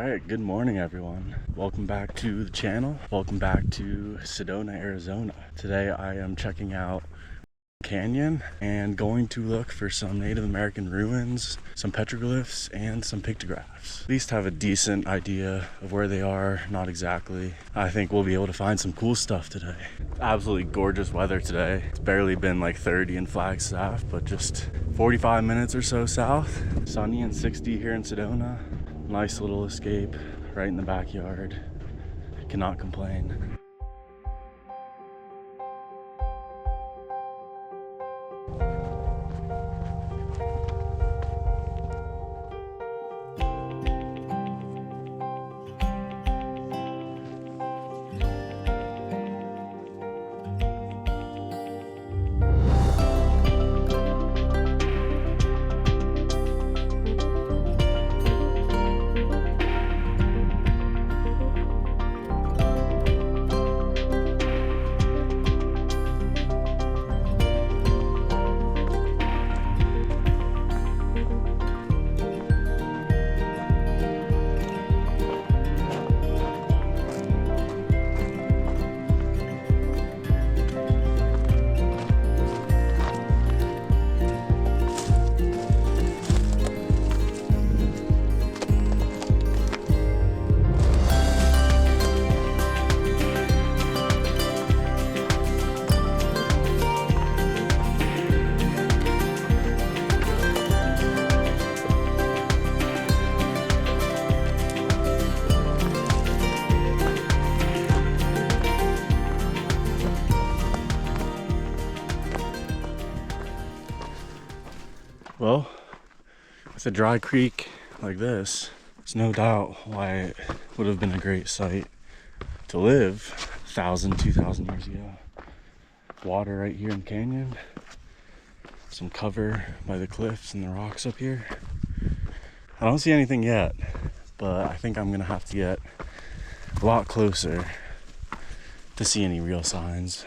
Alright, good morning everyone. Welcome back to the channel. Welcome back to Sedona, Arizona. Today I am checking out Canyon and going to look for some Native American ruins, some petroglyphs, and some pictographs. At least have a decent idea of where they are, not exactly. I think we'll be able to find some cool stuff today. Absolutely gorgeous weather today. It's barely been like 30 in Flagstaff, but just 45 minutes or so south. Sunny and 60 here in Sedona. Nice little escape right in the backyard. Cannot complain. Well, with a dry creek like this, there's no doubt why it would have been a great site to live 1,000, 2,000 years ago. Water right here in the canyon, some cover by the cliffs and the rocks up here. I don't see anything yet, but I think I'm gonna have to get a lot closer to see any real signs.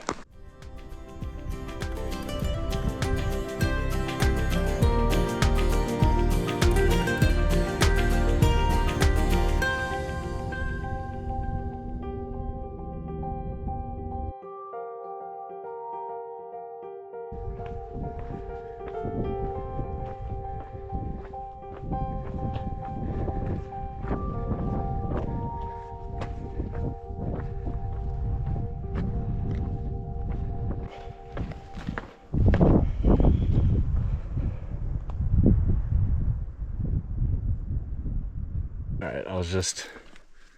Alright, I was just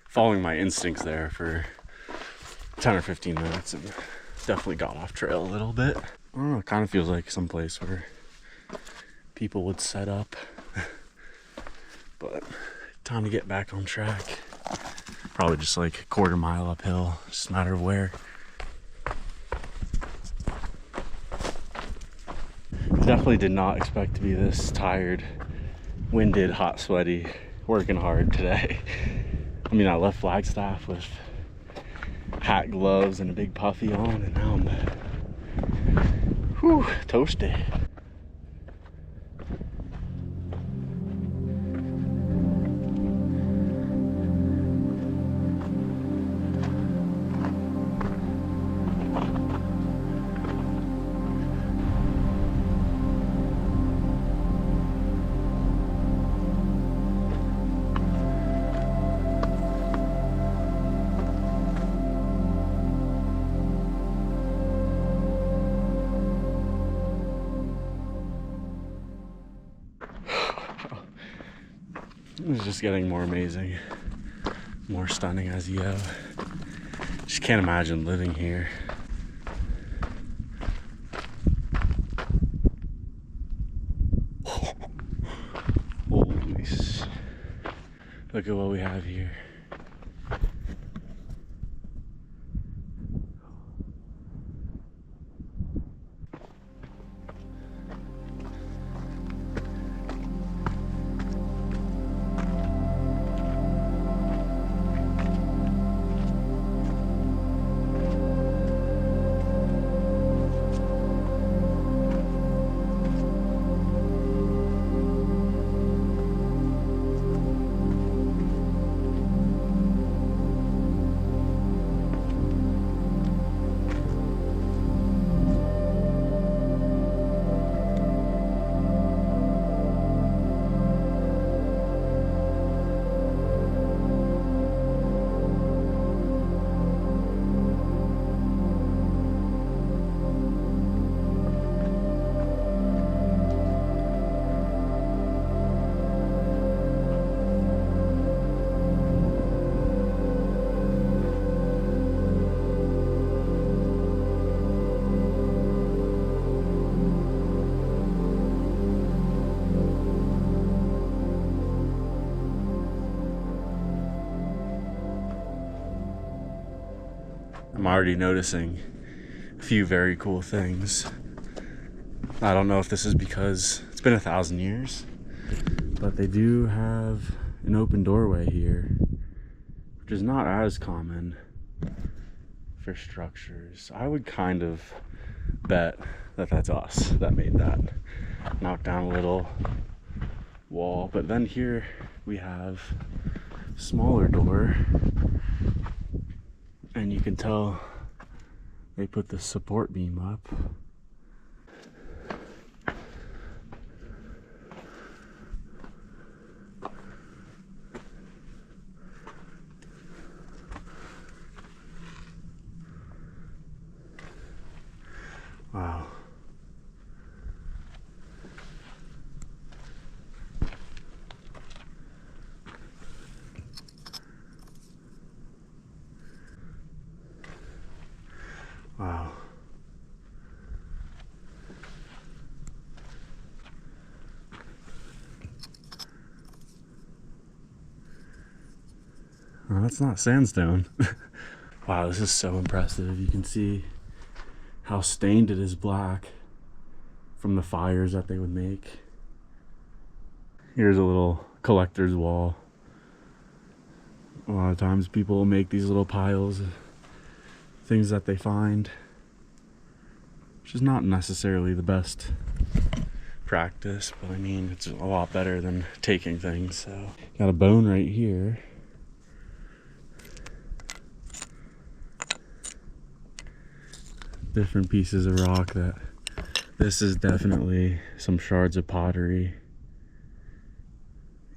following my instincts there for 10 or 15 minutes and definitely got off trail a little bit. I don't know, it kind of feels like some place where people would set up. But time to get back on track. Probably just like a quarter mile uphill, just a matter of where. Definitely did not expect to be this tired, winded, hot, sweaty, working hard today. I mean, I left Flagstaff with hat, gloves, and a big puffy on, and now I'm toasty. It's just getting more amazing, more stunning as you go. Just can't imagine living here. Holy shit. Look at what we have here. I'm already noticing a few very cool things. I don't know if this is because it's been 1,000 years, but they do have an open doorway here, which is not as common for structures. I would kind of bet that that's us that made that. Knock down a little wall, but then here we have a smaller door, and you can tell they put the support beam up. Wow. Wow. Well, that's not sandstone. Wow, this is so impressive. You can see how stained it is black from the fires that they would make. Here's a little collector's wall. A lot of times people will make these little piles of things that they find, which is not necessarily the best practice, but I mean, it's a lot better than taking things. So, got a bone right here. Different pieces of rock that this is definitely some shards of pottery.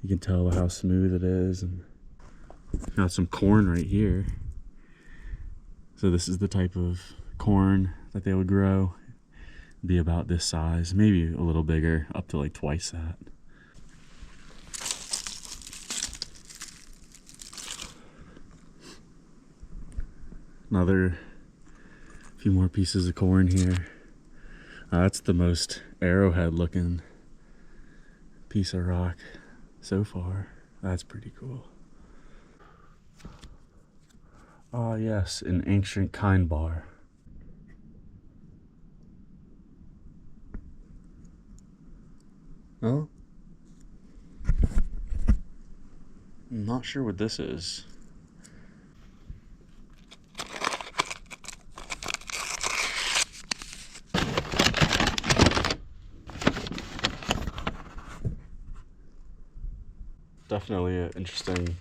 You can tell how smooth it is, and got some corn right here. So this is the type of corn that they would grow. Be about this size, maybe a little bigger, up to like twice that. Another few more pieces of corn here. That's the most arrowhead looking piece of rock so far. That's pretty cool. Ah, yes, an ancient kind bar. Oh, I'm not sure what this is. Definitely an interesting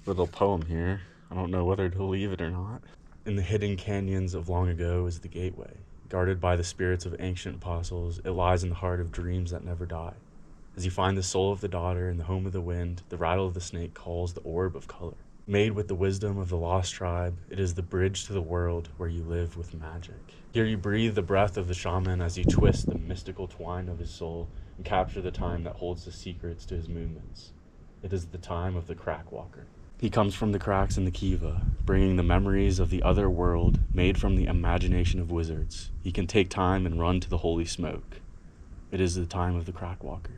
little poem here. I don't know whether to believe it or not. In the hidden canyons of long ago is the gateway. Guarded by the spirits of ancient apostles, it lies in the heart of dreams that never die. As you find the soul of the daughter in the home of the wind, the rattle of the snake calls the orb of color. Made with the wisdom of the lost tribe, it is the bridge to the world where you live with magic. Here you breathe the breath of the shaman as you twist the mystical twine of his soul and capture the time that holds the secrets to his movements. It is the time of the crack walker. He comes from the cracks in the kiva, bringing the memories of the other world made from the imagination of wizards. He can take time and run to the holy smoke. It is the time of the crack walker.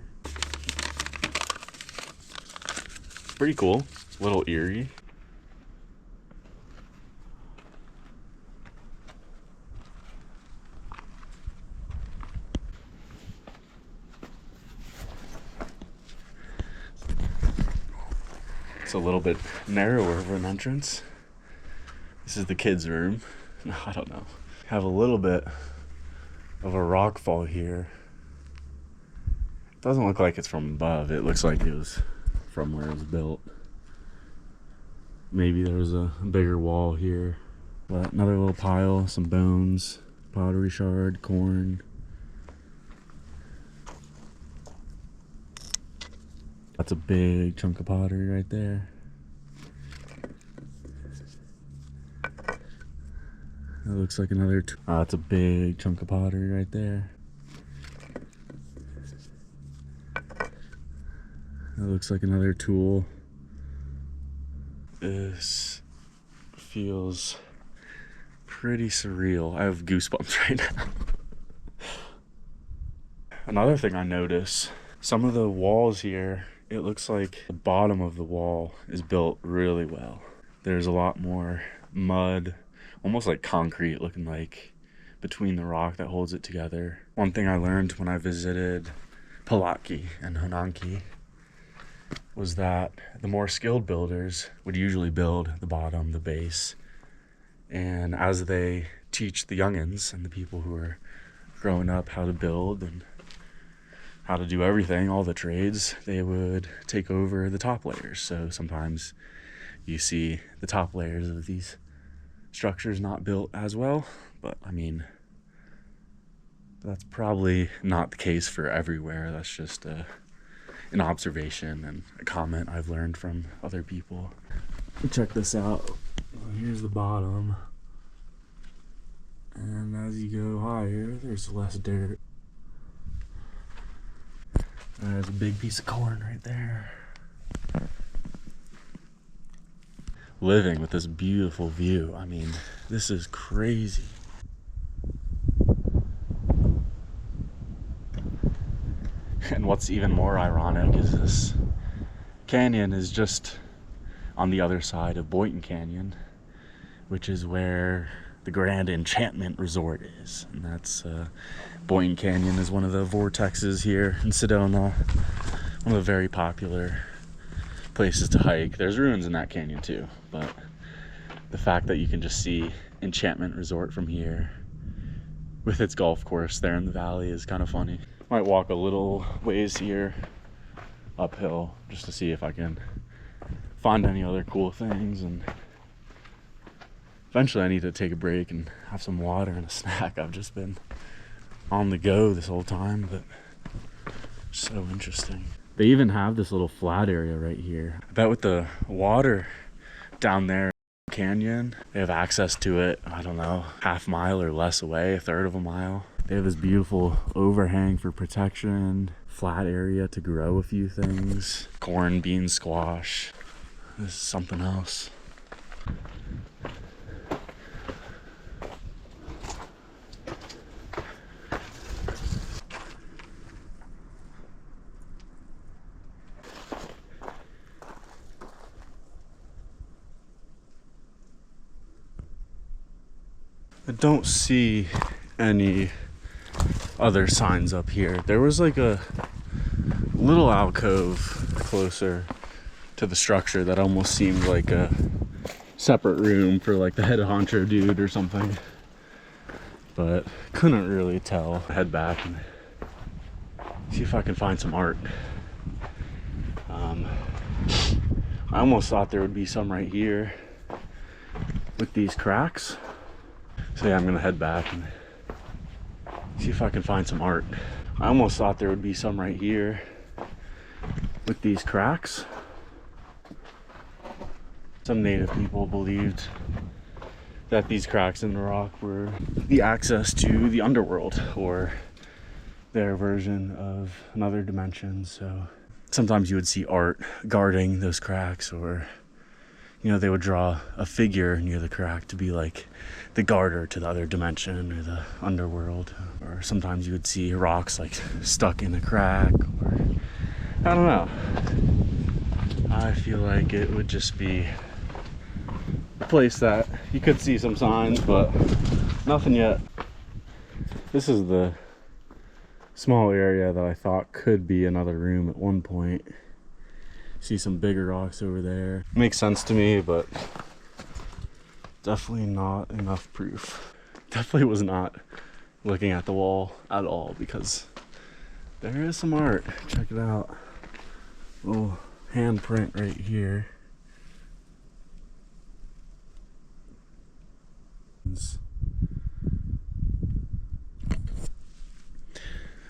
Pretty cool. A little eerie. It's a little bit narrower of an entrance. This is the kids' room. No, I don't know. Have a little bit of a rock fall here. It doesn't look like it's from above. It looks like it was from where it was built. Maybe there was a bigger wall here. But another little pile, some bones, pottery shard, corn. That's a big chunk of pottery right there. That looks like another. That's a big chunk of pottery right there. That looks like another tool. This feels pretty surreal. I have goosebumps right now. Another thing I notice, some of the walls here, it looks like the bottom of the wall is built really well. There's a lot more mud almost like concrete, looking like between the rock that holds it together. One thing I learned when I visited Palaki and Honanki was that the more skilled builders would usually build the bottom, the base, and as they teach the youngins and the people who are growing up how to build and how to do everything, all the trades, they would take over the top layers. So sometimes you see the top layers of these structures not built as well, but I mean, that's probably not the case for everywhere. That's just an observation and a comment I've learned from other people. Check this out. Here's the bottom, and as you go higher, there's less dirt. There's a big piece of corn right there. Living with this beautiful view. I mean, this is crazy. And what's even more ironic is this canyon is just on the other side of Boynton Canyon, which is where the Grand Enchantment Resort is. And that's Boynton Canyon is one of the vortexes here in Sedona, one of the very popular places to hike. There's ruins in that canyon too, but the fact that you can just see Enchantment Resort from here with its golf course there in the valley is kind of funny. Might walk a little ways here uphill just to see if I can find any other cool things, and eventually I need to take a break and have some water and a snack. I've just been on the go this whole time, but so interesting. They even have this little flat area right here. I bet with the water down there in the canyon, they have access to it, I don't know, half mile or less away, a third of a mile. They have this beautiful overhang for protection, flat area to grow a few things, corn, bean, squash. This is something else. I don't see any other signs up here. There was like a little alcove closer to the structure that almost seemed like a separate room for like the head honcho dude or something, but couldn't really tell. Head back and see if I can find some art. I almost thought there would be some right here with these cracks. So yeah, I'm gonna head back and see if I can find some art. I almost thought there would be some right here with these cracks. Some native people believed that these cracks in the rock were the access to the underworld, or their version of another dimension. So sometimes you would see art guarding those cracks, or you know, they would draw a figure near the crack to be like the garter to the other dimension or the underworld. Or sometimes you would see rocks like stuck in a crack, or I don't know. I feel like it would just be a place that you could see some signs, but nothing yet. This is the small area that I thought could be another room at one point. See some bigger rocks over there. Makes sense to me, but definitely not enough proof. Definitely was not looking at the wall at all, because there is some art. Check it out. Little handprint right here.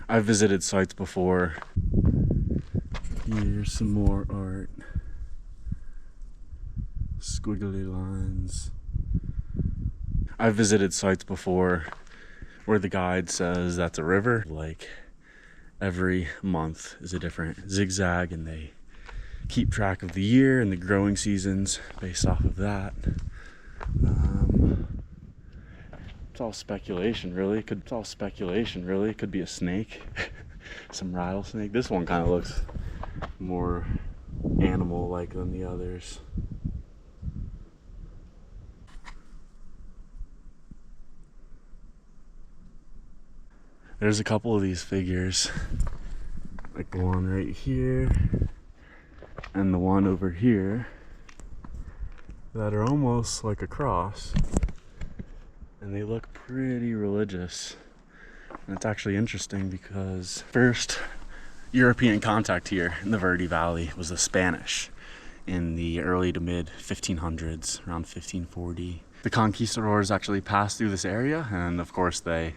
I've visited sites before. Here's some more art. Squiggly lines. I've visited sites before where the guide says that's a river. Like every month is a different zigzag, and they keep track of the year and the growing seasons based off of that. It's all speculation, really. It's all speculation, really. It could be a snake, some rattlesnake. This one kind of looks more animal-like than the others. There's a couple of these figures, like the one right here and the one over here, that are almost like a cross, and they look pretty religious. And it's actually interesting because first European contact here in the Verde Valley was the Spanish in the early to mid 1500s, around 1540. The conquistadors actually passed through this area, and of course they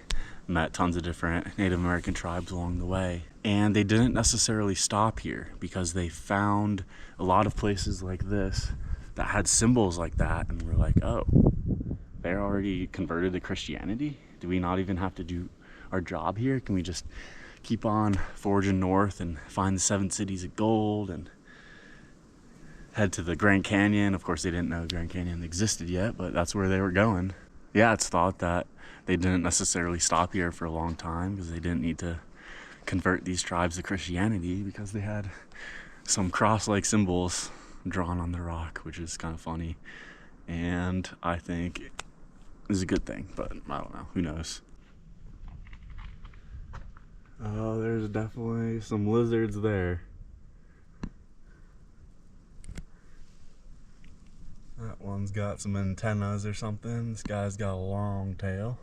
met tons of different Native American tribes along the way. And they didn't necessarily stop here because they found a lot of places like this that had symbols like that, and were like, oh, they're already converted to Christianity? Do we not even have to do our job here? Can we just keep on forging north and find the 7 cities of gold and head to the Grand Canyon? Of course, they didn't know Grand Canyon existed yet, but that's where they were going. Yeah, it's thought that they didn't necessarily stop here for a long time because they didn't need to convert these tribes to Christianity, because they had some cross-like symbols drawn on the rock, which is kind of funny, and I think is a good thing, but I don't know, who knows. Oh, there's definitely some lizards there. That one's got some antennas or something. This guy's got a long tail.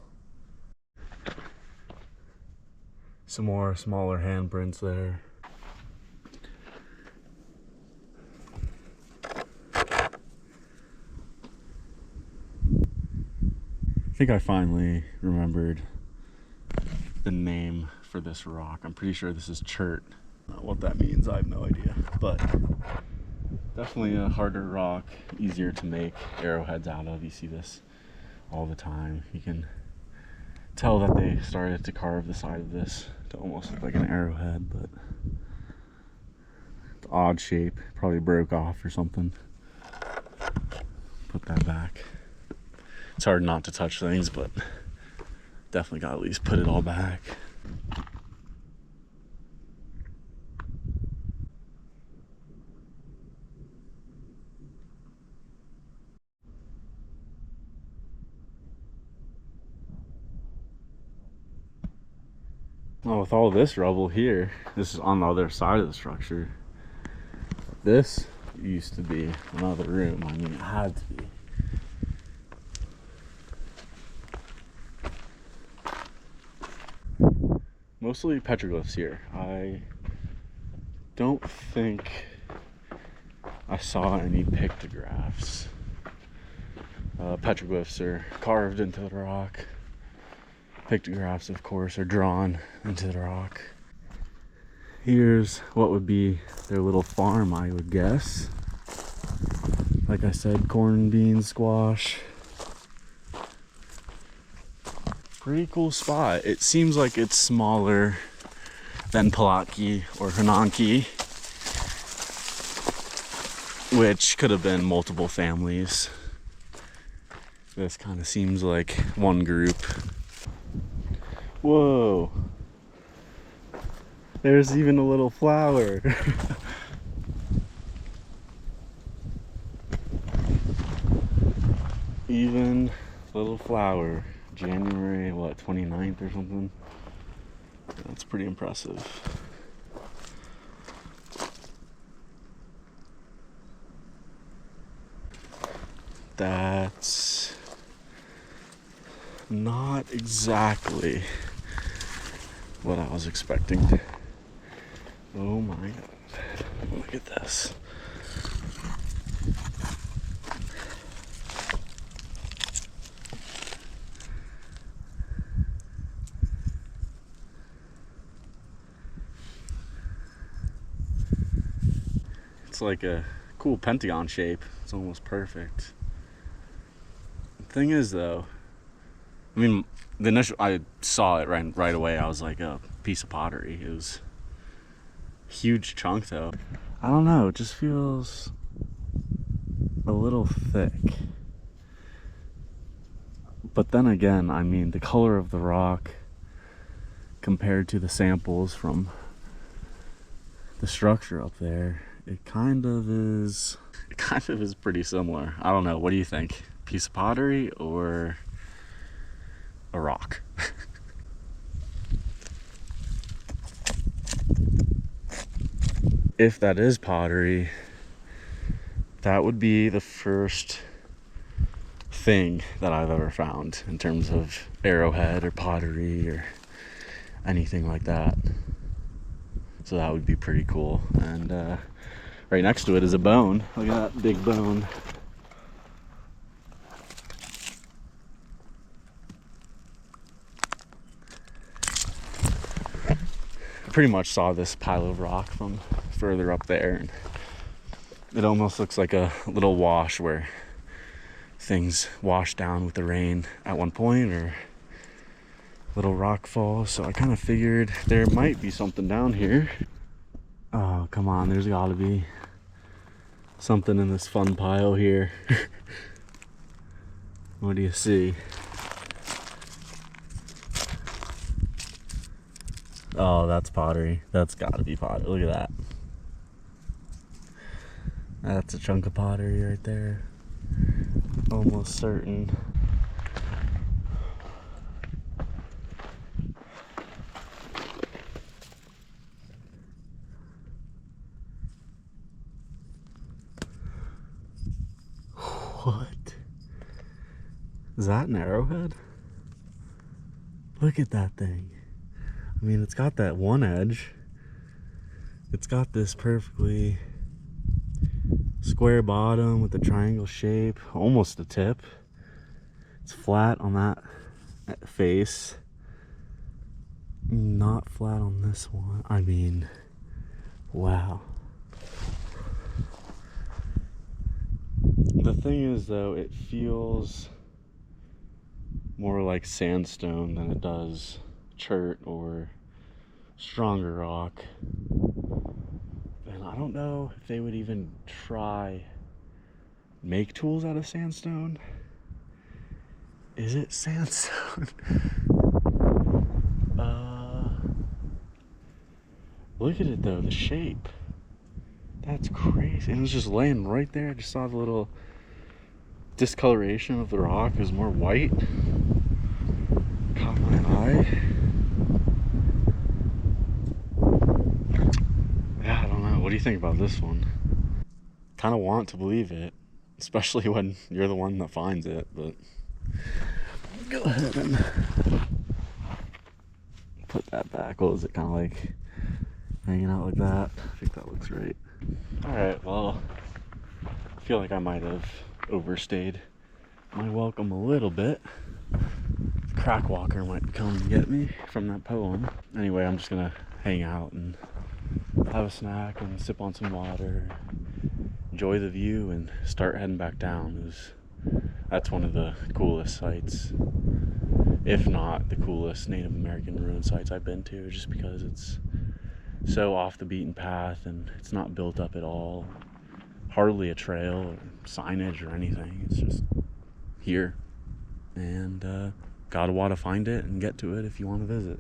Some more smaller handprints there. I think I finally remembered the name for this rock. I'm pretty sure this is chert. What that means, I have no idea, but definitely a harder rock, easier to make arrowheads out of. You see this all the time. You can tell that they started to carve the side of this to almost look like an arrowhead, but it's odd shape, probably broke off or something. Put that back. It's hard not to touch things, but definitely got to at least put it all back. Well, with all this rubble here, this is on the other side of the structure. This used to be another room. I mean, it had to be. Mostly petroglyphs here. I don't think I saw any pictographs. Petroglyphs are carved into the rock. Pictographs, of course, are drawn into the rock. Here's what would be their little farm, I would guess. Like I said, corn, beans, squash. Pretty cool spot. It seems like it's smaller than Pulaski or Hunanki, which could have been multiple families. This kind of seems like one group. Whoa. There's even a little flower. Even little flower. January, what, 29th or something? That's pretty impressive. That's not exactly what I was expecting. Oh my god. Look at this. It's like a cool pentagon shape. It's almost perfect. The thing is, though, I mean, the initial I saw it right away. I was like, a piece of pottery. It was a huge chunk, though. I don't know. It just feels a little thick. But then again, I mean, the color of the rock compared to the samples from the structure up there, it kind of is pretty similar. I don't know. What do you think? Piece of pottery or a rock? if that is pottery, that would be the first thing that I've ever found in terms of arrowhead or pottery or anything like that. So that would be pretty cool. And right next to it is a bone. Look at that big bone. Pretty much saw this pile of rock from further up there, and it almost looks like a little wash where things wash down with the rain at one point, or little rock falls. So I kind of figured there might be something down here. Oh, come on, there's gotta be something in this fun pile here. What do you see? Oh, that's pottery. That's gotta be pottery. Look at that. That's a chunk of pottery right there. Almost certain. What? Is that an arrowhead? Look at that thing. I mean, it's got that one edge. It's got this perfectly square bottom with the triangle shape, almost the tip. It's flat on that face. Not flat on this one. I mean, wow. The thing is, though, it feels more like sandstone than it does chert or stronger rock. And I don't know if they would even try make tools out of sandstone. Is it sandstone? Look at it though, the shape. That's crazy. And it was just laying right there. I just saw the little discoloration of the rock. It was more white. Caught my eye. Yeah, I don't know. What do you think about this one? Kind of want to believe it, especially when you're the one that finds it, but go ahead and put that back. What was it, kind of like hanging out like that? I think that looks right. Alright, well, I feel like I might have overstayed my welcome a little bit. Crack walker might come and get me from that poem. Anyway, I'm just gonna hang out and have a snack and sip on some water, enjoy the view, and start heading back down. That's one of the coolest sites, if not the coolest Native American ruin sites I've been to, just because it's so off the beaten path and it's not built up at all. Hardly a trail or signage or anything. It's just here, and gotta want to find it and get to it if you want to visit.